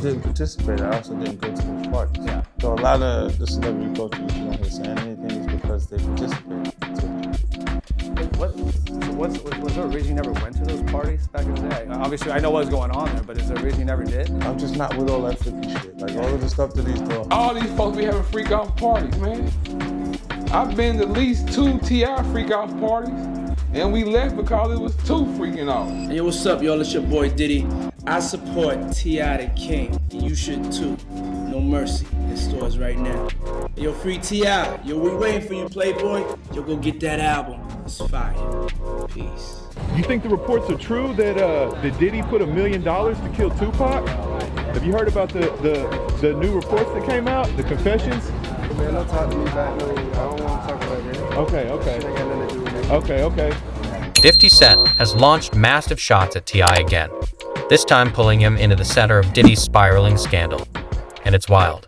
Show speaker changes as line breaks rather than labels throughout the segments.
didn't participate. I also didn't go to those parties.
Yeah.
So a lot of the celebrity culture, you don't hear saying anything, is because they participated.
Was there a reason you never went to those parties back in the day? Obviously, I know what was going on there, but is there a reason you never did?
I'm just not with all that freaky shit. Like all of the stuff that he's doing.
All these folks be having freak off parties, man. I've been to at least 2 T.I. freak off parties, and we left because it was too freaking off.
Hey, yo, what's up, y'all? It's your boy Diddy. I support T.I. the King, and you should too. No Mercy in stores right now. Hey, yo, free T.I. Yo, we waiting for you, Playboy. Yo, go get that album. It's fire. Peace.
You think the reports are true that Diddy put $1 million to kill Tupac? Have you heard about the new reports that came out? The confessions?
Man, don't talk to me about no, I don't want to talk about that.
Okay.
Shit ain't got nothing to do with me.
Okay.
50 Cent has launched massive shots at T.I. again, this time pulling him into the center of Diddy's spiraling scandal. And it's wild.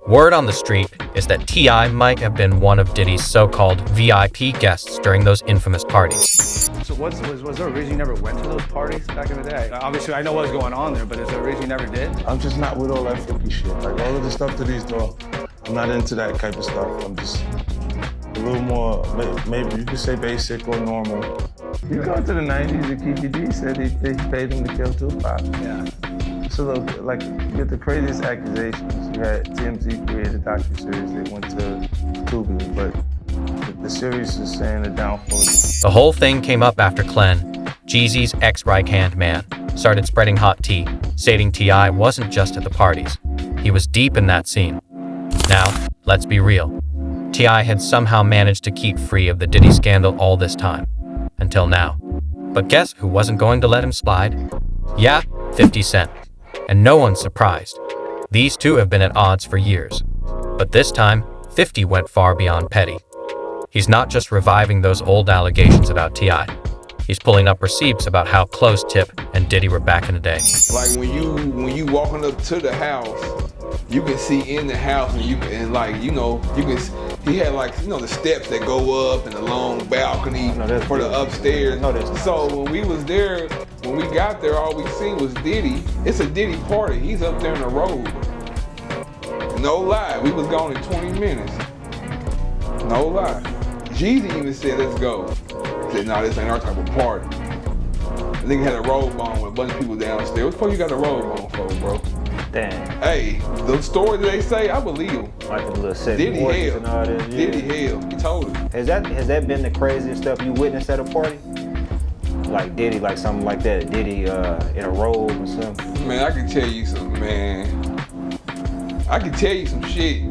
Word on the street is that T.I. might have been one of Diddy's so-called VIP guests during those infamous parties.
So was there a reason you never went to those parties back in the day? Obviously, I know what was going on there, but is there a reason you never did?
I'm just not with all that freaky shit. Like all of the stuff that he's doing, I'm not into that type of stuff. I'm just a little more, maybe you could say basic or normal. You go to the 90s and Kiki D said they paid him to kill Tupac.
Yeah.
So like, you get the craziest accusations. You had TMZ created a docuseries, they went to Tubi, but the series is saying the downfall.
The whole thing came up after Clen, Jeezy's ex-right-hand man, started spreading hot tea, stating T.I. wasn't just at the parties. He was deep in that scene. Now, let's be real. T.I. had somehow managed to keep free of the Diddy scandal all this time. Until now. But guess who wasn't going to let him slide? Yeah, 50 Cent. And no one's surprised. These two have been at odds for years. But this time, 50 went far beyond petty. He's not just reviving those old allegations about T.I. He's pulling up receipts about how close Tip and Diddy were back in the day.
Like when you walking up to the house, you can see in the house, and he had the steps that go up and the long balcony for the upstairs. So when we was there, when we got there, all we seen was Diddy. It's a Diddy party. He's up there in the road. No lie, we was gone in 20 minutes. No lie. Jeezy even said, let's go. He said, nah, this ain't our type of party. The nigga had a robe on with a bunch of people downstairs. What the fuck you got a robe on for, bro?
Damn.
Hey, the story that they say, I believe him.
Like the little set
Diddy hell.
and all that. Yeah.
Diddy hell. He told him.
Has that been the craziest stuff you witnessed at a party? Like Diddy, like something like that. Diddy in a robe or something.
Man, I can tell you something, man. I can tell you some shit.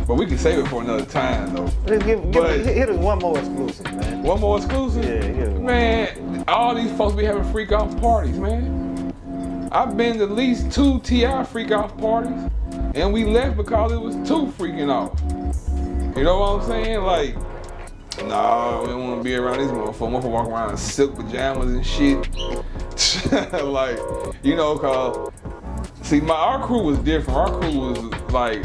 But we can save it for another time, though.
Hit us one more exclusive, man.
One more exclusive?
Yeah.
Man, all these folks be having freak off parties, man. I've been to at least 2 T.I. freak off parties, and we left because it was too freaking off. You know what I'm saying? Like, nah, we don't want to be around these motherfuckers. Motherfuckers walk around in silk pajamas and shit. Like, cause, see, our crew was different. Our crew was like,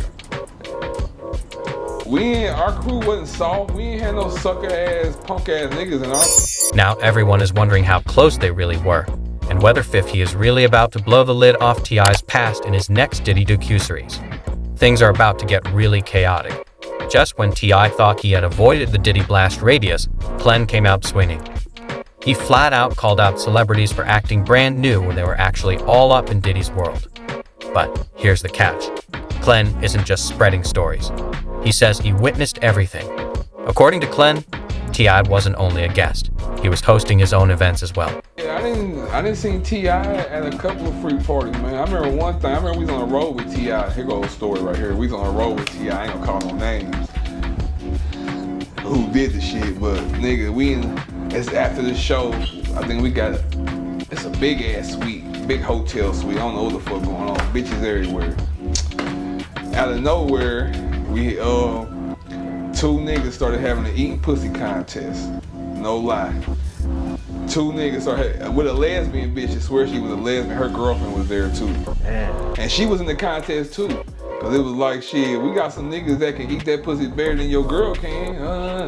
our crew wasn't soft. We ain't had no sucker ass, punk ass niggas in our.
Now everyone is wondering how close they really were, and whether 50 is really about to blow the lid off T.I.'s past in his next Diddy docuseries. Things are about to get really chaotic. Just when T.I. thought he had avoided the Diddy blast radius, Clen came out swinging. He flat out called out celebrities for acting brand new when they were actually all up in Diddy's world. But here's the catch. Clen isn't just spreading stories. He says he witnessed everything. According to Clen, T.I. wasn't only a guest. He was hosting his own events as well.
Yeah, I didn't see T.I. at a couple of freak parties, man. I remember one thing. I remember we was on the road with T.I. Here goes a story right here. We was on the road with T.I. I ain't gonna call no names. Who did the shit, but nigga, it's after the show. I think it's a big ass suite, big hotel suite. I don't know what the fuck going on. Bitches everywhere. Out of nowhere, we 2 niggas started having an eating pussy contest. No lie. 2 niggas started with a lesbian bitch. I swear she was a lesbian. Her girlfriend was there too.
Damn.
And she was in the contest too. Cause it was like, shit, we got some niggas that can eat that pussy better than your girl can.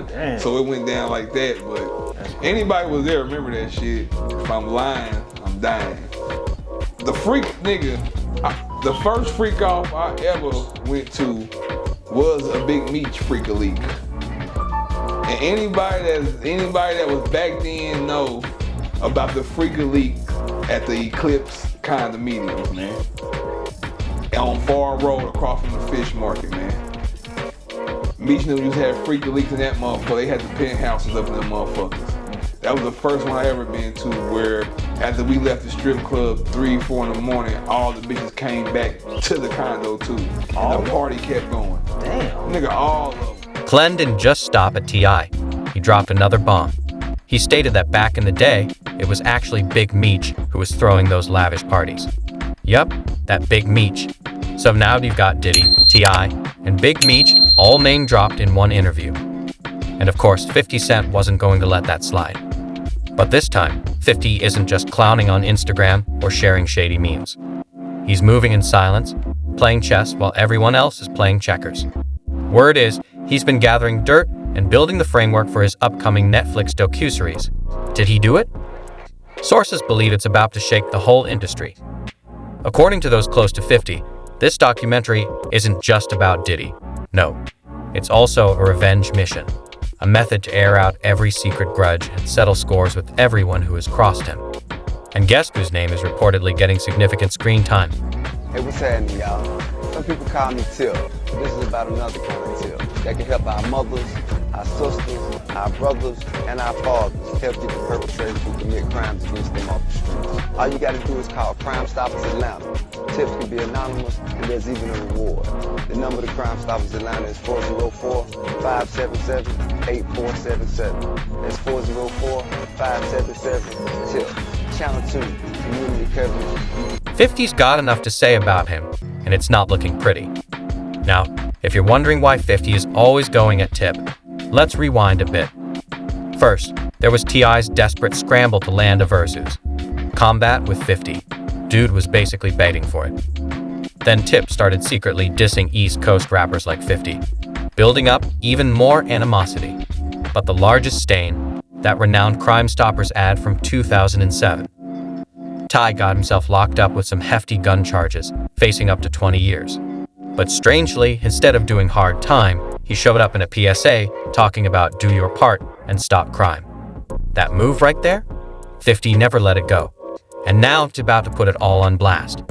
Damn.
So it went down like that. But anybody was there, remember that shit. If I'm lying, I'm dying. The freak nigga, the first freak off I ever went to was a Big Meech freak leak. And anybody that was back then know about the freak leak at the Eclipse kind of mediums, man. On Far Road across from the fish market, man. Meech knew you had freak leaks in that motherfucker. They had the penthouses up in them motherfuckers. That was the first one I ever been to where after we left the strip club 3, 4 in the morning, all the bitches came back to the condo too. And the party kept going.
Damn.
Nigga, all of them.
Clen didn't just stop at T.I. He dropped another bomb. He stated that back in the day, it was actually Big Meech who was throwing those lavish parties. Yup, that Big Meech. So now you've got Diddy, T.I., and Big Meech all name dropped in one interview. And of course, 50 Cent wasn't going to let that slide. But this time, 50 isn't just clowning on Instagram or sharing shady memes. He's moving in silence, playing chess while everyone else is playing checkers. Word is, he's been gathering dirt and building the framework for his upcoming Netflix docuseries. Did he do it? Sources believe it's about to shake the whole industry. According to those close to 50, this documentary isn't just about Diddy. No, it's also a revenge mission. A method to air out every secret grudge and settle scores with everyone who has crossed him. And guess whose name is reportedly getting significant screen time?
Hey, what's happening, y'all? Some people call me Tip. This is about another kind of tip that can help our mothers, our sisters, our brothers, and our fathers help get the perpetrators who commit crimes against them off the streets. All you gotta do is call Crime Stoppers Atlanta. Tips can be anonymous, and there's even a reward. The number to Crime Stoppers Atlanta is 404-577-8477. That's 404-577-TIP. Channel 2, community coverage.
50's got enough to say about him, and it's not looking pretty. Now, if you're wondering why 50 is always going at Tip, let's rewind a bit. First, there was T.I.'s desperate scramble to land a versus. Combat with 50. Dude was basically baiting for it. Then Tip started secretly dissing East Coast rappers like 50, building up even more animosity. But the largest stain, that renowned Crime Stoppers ad from 2007. Ty got himself locked up with some hefty gun charges, facing up to 20 years. But strangely, instead of doing hard time, he showed up in a PSA talking about do your part and stop crime. That move right there? 50 never let it go. And now it's about to put it all on blast.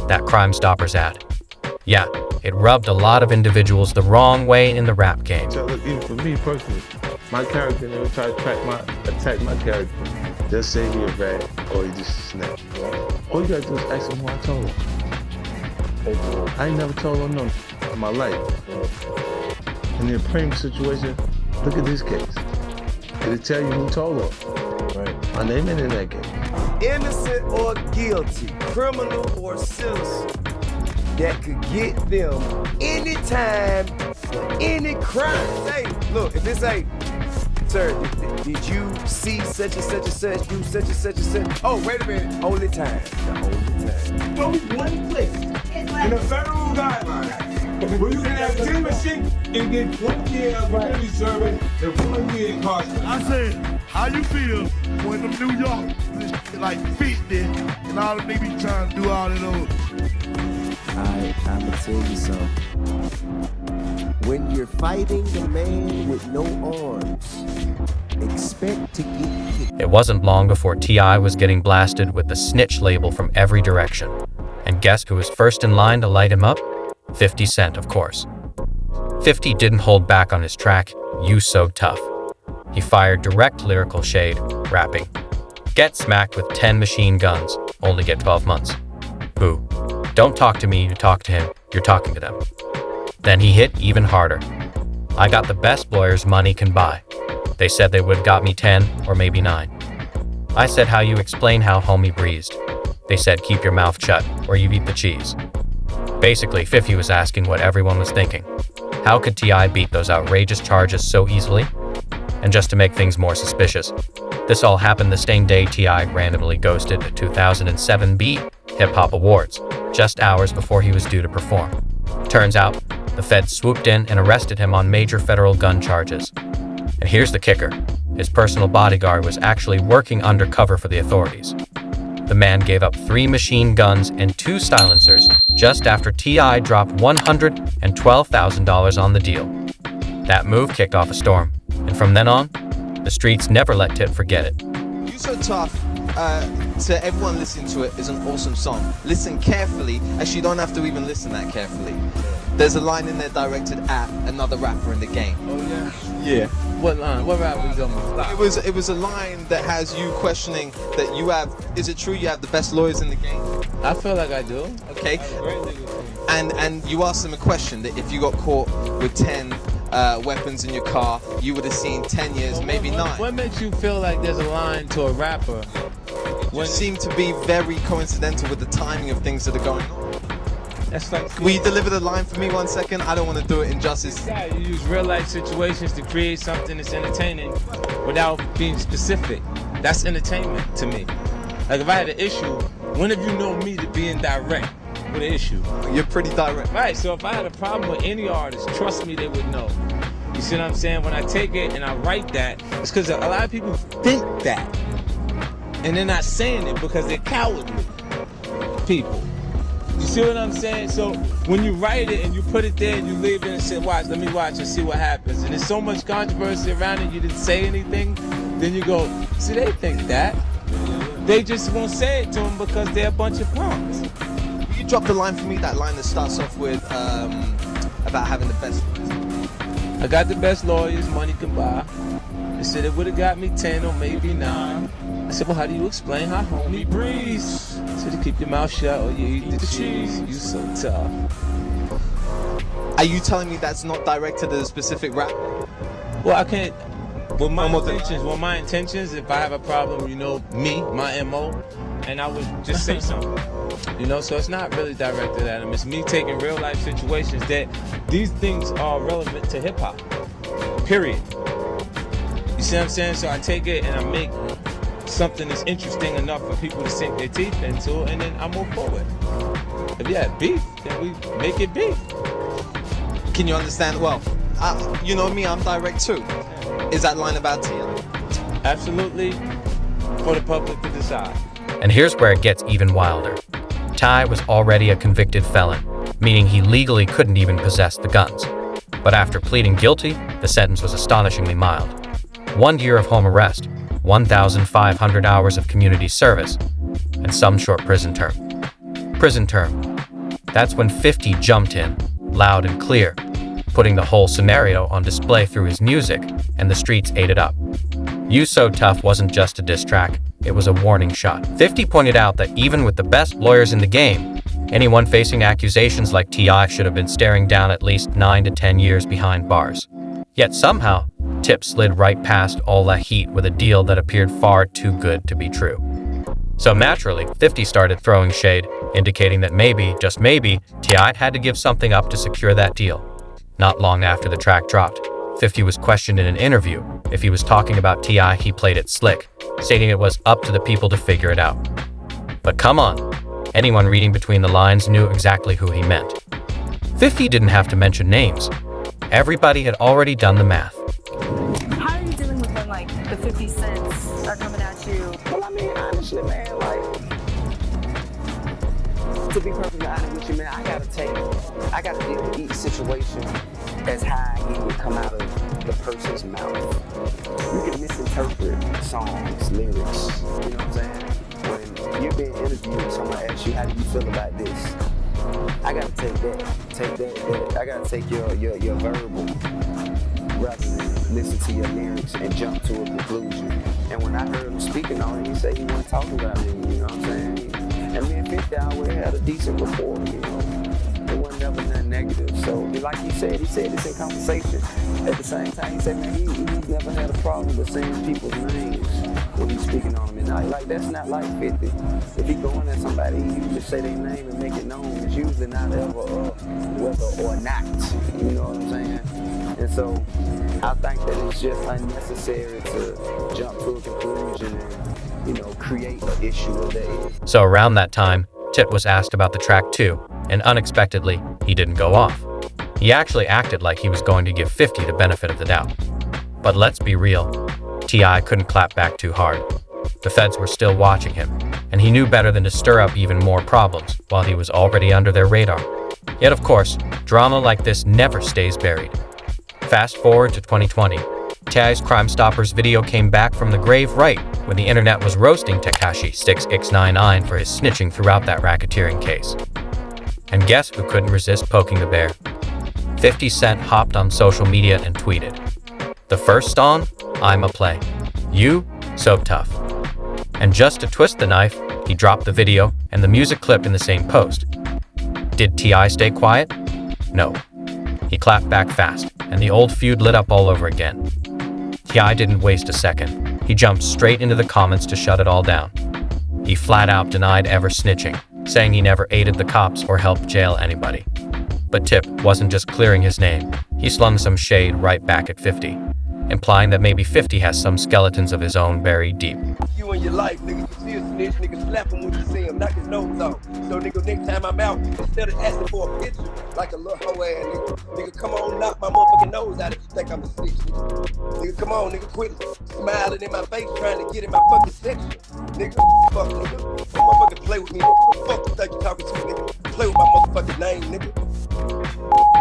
That Crime Stoppers ad. Yeah, it rubbed a lot of individuals the wrong way in the rap game.
So look, even for me personally, my character never tried to attack my character. Just say he a rat or he just snap. All you gotta do is ask him who I told him. I ain't never told him no in my life. In the Prem situation, look at this case. It'll tell you who told him. Right. My name ain't in that case.
Innocent or guilty, criminal or citizen, that could get them anytime for any crime. Hey, look, if it's a, sir, did you see such and such and such, do such and such and such? Oh, wait a minute, only time, the only time.
Only one place in the federal guidelines where you can have 10 machines and get 1 year of community service and 1 year incarceration.
I said, how you feel when them New York like 50 and all them niggas trying to do all of those?
I'ma tell you something. When you're fighting a man with no arms, expect to get hit.
It wasn't long before T.I. was getting blasted with the snitch label from every direction. And guess who was first in line to light him up? 50 Cent, of course. 50 didn't hold back on his track, You So Tough. He fired direct lyrical shade, rapping, "Get smacked with 10 machine guns, only get 12 months. Boo. Don't talk to me, you talk to him, you're talking to them." Then he hit even harder. "I got the best lawyers money can buy. They said they would got me 10 or maybe 9. I said how you explain how homie breezed. They said keep your mouth shut or you eat the cheese." Basically, 50 was asking what everyone was thinking. How could T.I. beat those outrageous charges so easily? And just to make things more suspicious, this all happened the same day T.I. randomly ghosted the 2007 Beat Hip Hop Awards, just hours before he was due to perform. Turns out, the feds swooped in and arrested him on major federal gun charges. And here's the kicker. His personal bodyguard was actually working undercover for the authorities. the man gave up 3 machine guns and 2 silencers just after T.I. dropped $112,000 on the deal. That move kicked off a storm, and from then on, the streets never let Tip forget it.
You So Tough, to everyone listening to it, is an awesome song. Listen carefully. Actually, you don't have to even listen that carefully. There's a line in there directed at another rapper in the game.
Oh yeah.
Yeah.
What line? What rap was on?
It was a line that has you questioning that you have. Is it true you have the best lawyers in the game?
I feel like I do.
Okay. And you asked them a question that if you got caught with 10 weapons in your car, you would have seen 10 years, maybe 9.
What makes you feel like there's a line to a rapper?
It seemed to be very coincidental with the timing of things that are going on.
That's like,
will you deliver the line for me 1 second? I don't want to do it injustice.
Yeah, you use real life situations to create something that's entertaining without being specific. That's entertainment to me. Like if I had an issue, when have you known me to be indirect with an issue?
You're pretty direct.
Right, so if I had a problem with any artist, trust me, they would know. You see what I'm saying? When I take it and I write that, it's because a lot of people think that. And they're not saying it because they're cowardly people. You see what I'm saying? So when you write it and you put it there and you leave it and say, watch, let me watch and see what happens. And there's so much controversy around it, you didn't say anything. Then you go, see, they think that. They just won't say it to them because they're a bunch of punks.
You dropped a line for me, that line that starts off with about having the best lawyers.
I got the best lawyers money can buy. They said it would have got me 10 or maybe 9. I said, well, how do you explain how homie breathes? I said, to keep your mouth shut or you eat the cheese. You so tough.
Are you telling me that's not directed at a specific rap?
Well, I can't. With my intentions, if I have a problem, you know, me, my MO, and I would just say something. You know, so it's not really directed at him. It's me taking real life situations that these things are relevant to hip hop. Period. You see what I'm saying? So I take it and I make something that's interesting enough for people to sink their teeth into, and then I move forward. If you have beef, then we make it beef.
Can you understand? Well, you know me, I'm direct too. Is that line about T.I.?
Absolutely, for the public to decide.
And here's where it gets even wilder. Ty was already a convicted felon, meaning he legally couldn't even possess the guns. But after pleading guilty, the sentence was astonishingly mild. 1 year of home arrest, 1,500 hours of community service, and some short prison term. Prison term. That's when 50 jumped in, loud and clear, putting the whole scenario on display through his music, and the streets ate it up. You So Tough wasn't just a diss track, it was a warning shot. 50 pointed out that even with the best lawyers in the game, anyone facing accusations like T.I. should have been staring down at least 9 to 10 years behind bars. Yet somehow, Tip slid right past all that heat with a deal that appeared far too good to be true. So naturally, 50 started throwing shade, indicating that maybe, just maybe, T.I. had to give something up to secure that deal. Not long after the track dropped, 50 was questioned in an interview if he was talking about T.I. he played it slick, stating it was up to the people to figure it out. But come on, anyone reading between the lines knew exactly who he meant. 50 didn't have to mention names. Everybody had already done the math.
How are you dealing with when, like, the 50 cents are coming at you?
Well, I mean, honestly, man, like, to be perfectly honest with you, man, I gotta deal with each situation as how I hear it come out of the person's mouth. You can misinterpret songs, lyrics, you know what I'm saying? When you're being interviewed and someone asks you, how do you feel about this? I gotta take that. I gotta take your verbal rather than listen to your lyrics and jump to a conclusion. And when I heard him speaking on it, he said he wasn't talking about me, you know what I'm saying? And me and 50 always had a decent rapport, you know. It wasn't never nothing negative. So, like he said this in conversation. At the same time, he said, man, he's never had a problem with saying people's names when he's speaking on them. And like, that's not like 50. If he going at somebody, he usually say their name and make it known. It's usually not ever whether or not, you know what I'm saying? And so, I think that it's just unnecessary to jump to a conclusion and, you know, create an issue of that.
So around that time, Tip was asked about the track too, and unexpectedly, he didn't go off. He actually acted like he was going to give 50 the benefit of the doubt. But let's be real, T.I. couldn't clap back too hard. The feds were still watching him, and he knew better than to stir up even more problems while he was already under their radar. Yet of course, drama like this never stays buried. Fast forward to 2020. T.I.'s Crime Stoppers video came back from the grave right when the internet was roasting Tekashi 6ix99 for his snitching throughout that racketeering case. And guess who couldn't resist poking the bear? 50 Cent hopped on social media and tweeted, "The first song, I'm a play. You, so tough." And just to twist the knife, he dropped the video and the music clip in the same post. Did T.I. stay quiet? No. He clapped back fast, and the old feud lit up all over again. T.I. didn't waste a second. He jumped straight into the comments to shut it all down. He flat out denied ever snitching, saying he never aided the cops or helped jail anybody. But Tip wasn't just clearing his name. He slung some shade right back at 50, implying that maybe 50 has some skeletons of his own buried deep.
You in your life, nigga, you see a snitch, nigga, slap him when you see him, knock his nose off. So, nigga, next time I'm out, instead of asking for a picture, like a little hoe ass nigga, come on, knock my motherfucking nose out if you think I'm a snitch, nigga. Nigga, come on, nigga, quit smiling in my face trying to get in my fucking section. Nigga, fuck, nigga. Don't motherfucking play with me, nigga. Who the fuck you think you talking to, nigga? Play with my motherfucking name, nigga.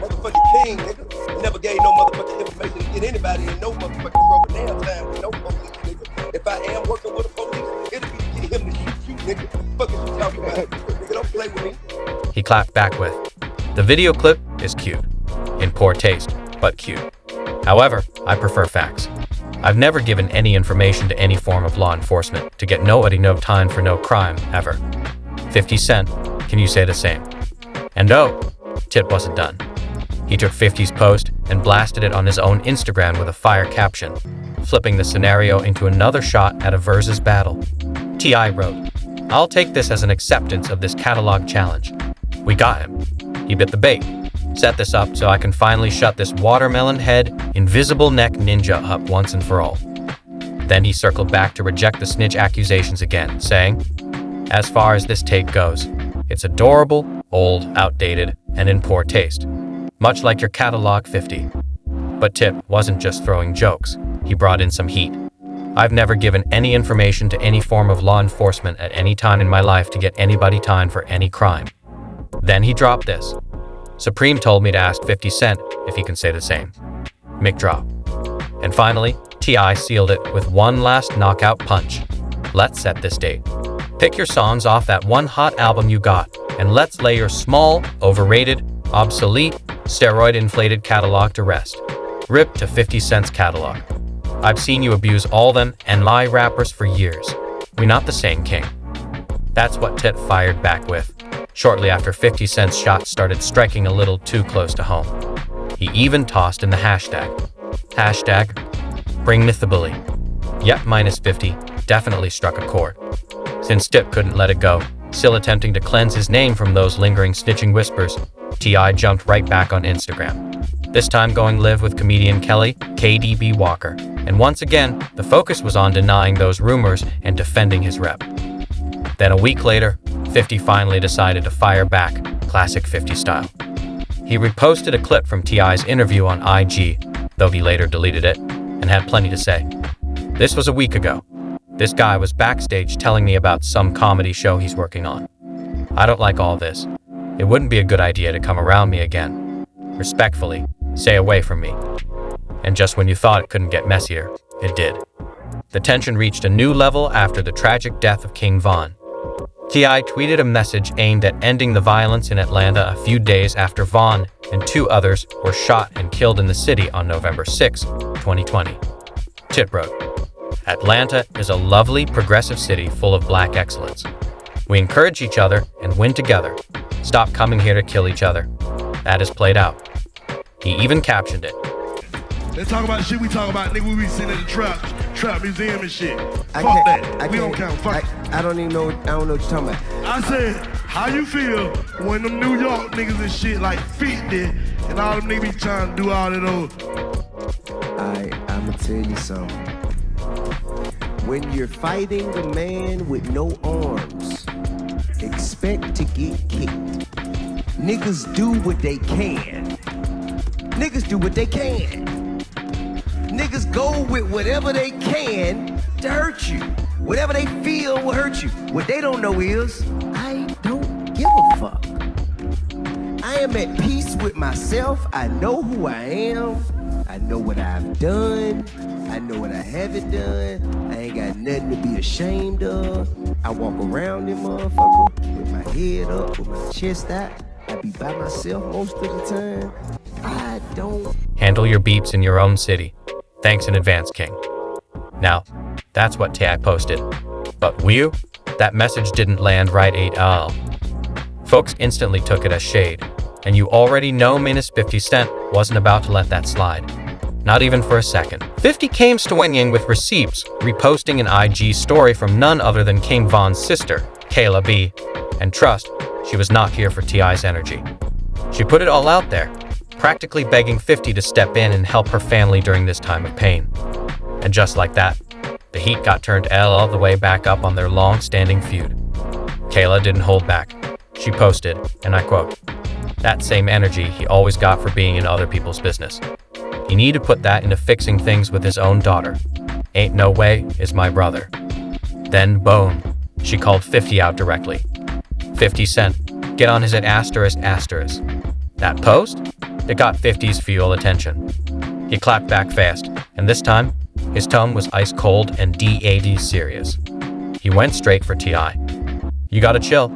Motherfucking king, nigga. Never gave no motherfucking information to get anybody in no motherfucking trouble now time with no police, nigga. If I am working with the police, it'll be to get him to shoot you, nigga. Fuck is you talking about? Nigga, don't play with me.
He clapped back with, "The video clip is cute. In poor taste, but cute. However, I prefer facts. I've never given any information to any form of law enforcement to get nobody no time for no crime, ever. 50 Cent, can you say the same?" And oh, Tip wasn't done. He took 50's post and blasted it on his own Instagram with a fire caption, flipping the scenario into another shot at a versus battle. T.I. wrote, "I'll take this as an acceptance of this catalog challenge. We got him. He bit the bait. Set this up so I can finally shut this watermelon head, invisible neck ninja up once and for all." Then he circled back to reject the snitch accusations again, saying, "As far as this take goes, it's adorable, old, outdated, and in poor taste. Much like your catalog 50. But Tip wasn't just throwing jokes. He brought in some heat. "I've never given any information to any form of law enforcement at any time in my life to get anybody time for any crime." Then he dropped this. "Supreme told me to ask 50 Cent if he can say the same." Mic drop. And finally, T.I. sealed it with one last knockout punch. "Let's set this date. Pick your songs off that one hot album you got, and let's lay your small, overrated, obsolete, steroid-inflated catalog to rest. Rip to 50 Cent's catalog. I've seen you abuse all them and lie rappers for years. We not the same, king." That's what Tip fired back with, shortly after 50 Cent's shots started striking a little too close to home. He even tossed in the hashtag. Hashtag, bring Mythabully. Yep, minus 50 definitely struck a chord. Since Tip couldn't let it go, still attempting to cleanse his name from those lingering snitching whispers, T.I. jumped right back on Instagram. This time going live with comedian Kelly KDB Walker, and once again, the focus was on denying those rumors and defending his rep. Then a week later, 50 finally decided to fire back, classic 50 style. He reposted a clip from T.I.'s interview on IG, though he later deleted it, and had plenty to say. "This was a week ago. This guy was backstage telling me about some comedy show he's working on. I don't like all this. It wouldn't be a good idea to come around me again. Respectfully, stay away from me." And just when you thought it couldn't get messier, it did. The tension reached a new level after the tragic death of King Von. T.I. tweeted a message aimed at ending the violence in Atlanta a few days after Von and 2 others were shot and killed in the city on November 6, 2020. Tip wrote, "Atlanta is a lovely, progressive city full of black excellence. We encourage each other and win together. Stop coming here to kill each other. That is played out." He even captioned it.
Let's talk about shit we talk about, nigga. We be sitting at the trap museum and shit. Fuck that. We don't count. Fuck.
I don't even know. I don't know what you're talking about.
I said, how you feel when them New York niggas and shit like 50 and all them niggas be trying to do all of those?
I'ma tell you something. When you're fighting a man with no arms, expect to get kicked. Niggas do what they can. Niggas do what they can. Niggas go with whatever they can to hurt you. Whatever they feel will hurt you. What they don't know is, I don't give a fuck. I am at peace with myself. I know who I am. I know what I've done. I know what I haven't done. I ain't got nothing to be ashamed of. I walk around this motherfucker with my head up, with my chest out. I be by myself most of the time. I don't.
Handle your beeps in your own city. Thanks in advance, King. Now, that's what T.I. posted. But Whew, that message didn't land right at all. Folks instantly took it as shade, and you already know Menace 50 Cent wasn't about to let that slide. Not even for a second. 50 came swinging with receipts, reposting an IG story from none other than King Von's sister, Kayla B. And trust, she was not here for T.I.'s energy. She put it all out there, practically begging 50 to step in and help her family during this time of pain. And just like that, the heat got turned all the way back up on their long-standing feud. Kayla didn't hold back. She posted, and I quote, "That same energy he always got for being in other people's business. He need to put that into fixing things with his own daughter. Ain't no way is my brother." Then, boom, she called 50 out directly. 50 Cent, get on his asterisk. That post? It got 50's fuel attention. He clapped back fast, and this time, his tone was ice cold and DAD serious. He went straight for T.I. "You gotta chill.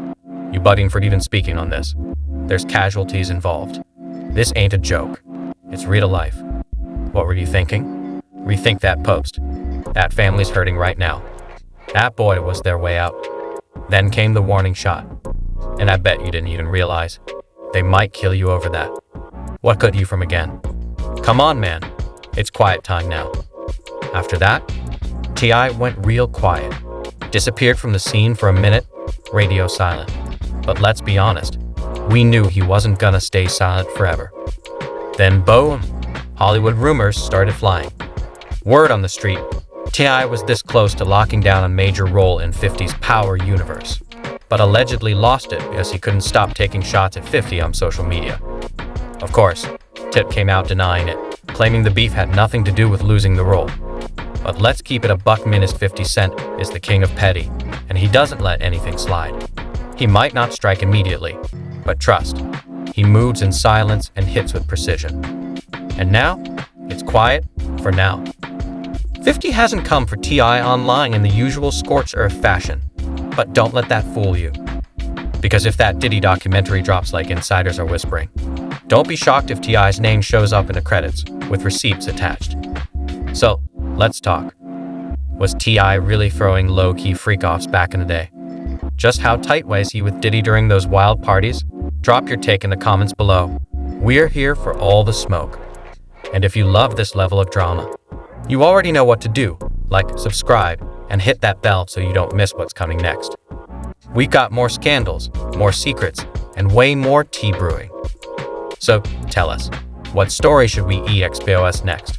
You budding for even speaking on this. There's casualties involved. This ain't a joke. It's real life. What were you thinking? Rethink that post. That family's hurting right now. That boy was their way out." Then came the warning shot. And I bet you didn't even realize. They might kill you over that. What could you from again? Come on, man. It's quiet time now. After that, T.I. went real quiet. Disappeared from the scene for a minute, radio silent. But let's be honest, we knew he wasn't gonna stay silent forever. Then boom, Hollywood rumors started flying. Word on the street, T.I. was this close to locking down a major role in 50's Power universe, but allegedly lost it because he couldn't stop taking shots at 50 on social media. Of course, Tip came out denying it, claiming the beef had nothing to do with losing the role. But let's keep it a buck. Menace 50 Cent is the king of petty, and he doesn't let anything slide. He might not strike immediately, but trust, he moves in silence and hits with precision. And now, it's quiet for now. 50 hasn't come for T.I. online in the usual scorched earth fashion, but don't let that fool you. Because if that Diddy documentary drops like insiders are whispering, don't be shocked if T.I.'s name shows up in the credits with receipts attached. So, let's talk. Was T.I. really throwing low-key freak-offs back in the day? Just how tight was he with Diddy during those wild parties? Drop your take in the comments below. We're here for all the smoke. And if you love this level of drama, you already know what to do. Like, subscribe, and hit that bell so you don't miss what's coming next. We've got more scandals, more secrets, and way more tea brewing. So, tell us, what story should we EXPOS next?